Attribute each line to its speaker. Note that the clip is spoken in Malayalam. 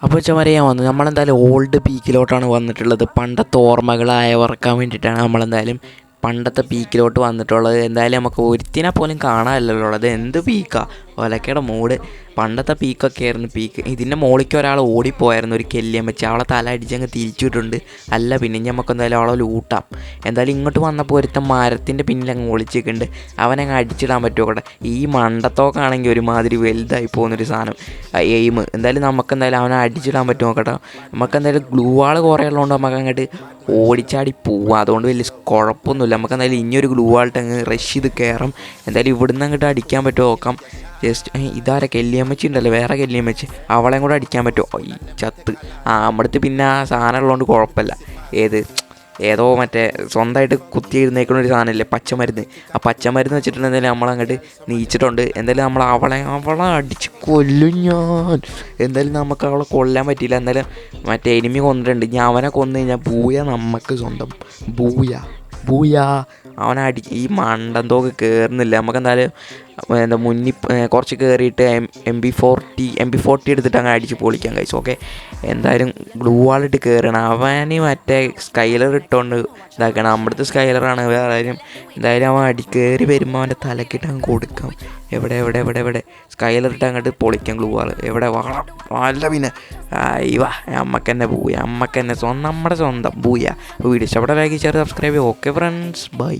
Speaker 1: അപ്പോൾ ചമറിയാൻ വന്നു നമ്മളെന്തായാലും ഓൾഡ് പീക്കിലോട്ടാണ് വന്നിട്ടുള്ളത്. പണ്ടത്തെ ഓർമ്മകൾ അയവറക്കാൻ വേണ്ടിയിട്ടാണ് നമ്മളെന്തായാലും പണ്ടത്തെ പീക്കിലോട്ട് വന്നിട്ടുള്ളത്. എന്തായാലും നമുക്ക് ഒരുത്തിനെ പോലും കാണാനല്ലല്ലോ ഉള്ളത്. എന്ത് പീക്കാ ഒലക്കയുടെ മൂട്. പണ്ടത്തെ പീക്കൊക്കെ ആയിരുന്നു പീക്ക്. ഇതിൻ്റെ മുകളിലേക്ക് ഒരാൾ ഓടിപ്പോയായിരുന്നു, ഒരു കെല്ലിയം വെച്ച്. അവളെ തല അടിച്ചങ്ങ് തിരിച്ചിട്ടുണ്ട്. അല്ല പിന്നെ നമുക്ക് എന്തായാലും അവളെ ലൂട്ടാം. എന്തായാലും ഇങ്ങോട്ട് വന്നപ്പോൾ ഒരുത്തൻ മരത്തിൻ്റെ പിന്നിൽ അങ്ങ് ഒളിച്ചിട്ടുണ്ട്. അവനങ്ങ് അടിച്ചിടാൻ പറ്റുമോ കേട്ടെ. ഈ മണ്ടത്തോക്കാണെങ്കിൽ ഒരുമാതിരി വലുതായി പോകുന്നൊരു സാധനം എയിം. എന്തായാലും നമുക്കെന്തായാലും അവനെ അടിച്ചിടാൻ പറ്റുമോ കേട്ടോ. നമുക്കെന്തായാലും ഗ്ലൂ വാൾ കുറേ ഉള്ളതുകൊണ്ട് നമുക്ക് അങ്ങോട്ട് ഓടിച്ചാടി പോവാം. അതുകൊണ്ട് വലിയ കുഴപ്പമൊന്നുമില്ല. നമുക്കെന്തായാലും ഇനിയൊരു ഗ്ലൂ വാളിട്ട് അങ്ങ് റഷ് ചെയ്ത് കയറാം. എന്തായാലും ഇവിടുന്ന് അങ്ങോട്ട് അടിക്കാൻ പറ്റുമോ നോക്കാം. ജസ്റ്റ് ഇതാരെ കെല്ലിയമ്മച്ചി ഉണ്ടല്ലോ, വേറെ കെല്ലിയമ്മച്ചി, അവളെയും കൂടെ അടിക്കാൻ പറ്റുമോ? ഈ ചത്ത്. നമ്മുടെ പിന്നെ ആ സാധനം ഉള്ളതുകൊണ്ട് കുഴപ്പമില്ല. ഏതോ മറ്റേ സ്വന്തമായിട്ട് കുത്തിയിരുന്നേക്കുന്ന ഒരു സാധനമില്ലേ, പച്ചമരുന്ന്. ആ പച്ചമരുന്ന് വെച്ചിട്ടുണ്ടെങ്കിൽ നമ്മളങ്ങോട്ട് നീച്ചിട്ടുണ്ട്. എന്തായാലും അവളെ അടിച്ച് കൊല്ലും ഞാൻ. എന്തായാലും നമുക്ക് അവളെ കൊല്ലാൻ പറ്റിയില്ല. എന്തായാലും മറ്റേ എനിമി കൊന്നിട്ടുണ്ട്. ഇനി അവനെ കൊന്നു കഴിഞ്ഞാൽ ബൂയ നമുക്ക് സ്വന്തം. ബൂയ ഈ മണ്ടന്തോക്ക് കയറുന്നില്ല. നമുക്കെന്തായാലും മുന്നിൽ കുറച്ച് കയറിയിട്ട് MP40 എടുത്തിട്ട് അങ്ങ് അടിച്ച് പൊളിക്കാൻ കഴിച്ചു. ഓക്കെ, എന്തായാലും ഗ്ലൂ വാളിട്ട് കയറണം. അവന് മറ്റേ സ്കൈലർ ഇട്ടുകൊണ്ട് ഇതാക്കണം. നമ്മുടെ സ്കൈലറാണ് വേറെ ആരും. എന്തായാലും അവൻ കയറി വരുമ്പോൾ അവൻ്റെ തലക്കിട്ട് അങ്ങ് കൊടുക്കാം. എവിടെ സ്കൈലർ ഇട്ട് അങ്ങോട്ട് പൊളിക്കാം ഗ്ലൂ വാൾ. എവിടെ വാളാം അല്ല പിന്നെ അയ്യവാ നമ്മക്കെന്നെ നമ്മുടെ സ്വന്തം ബൂയ. വീഡിയോ ഇഷ്ടപ്പെട്ട like share subscribe. Okay friends, by.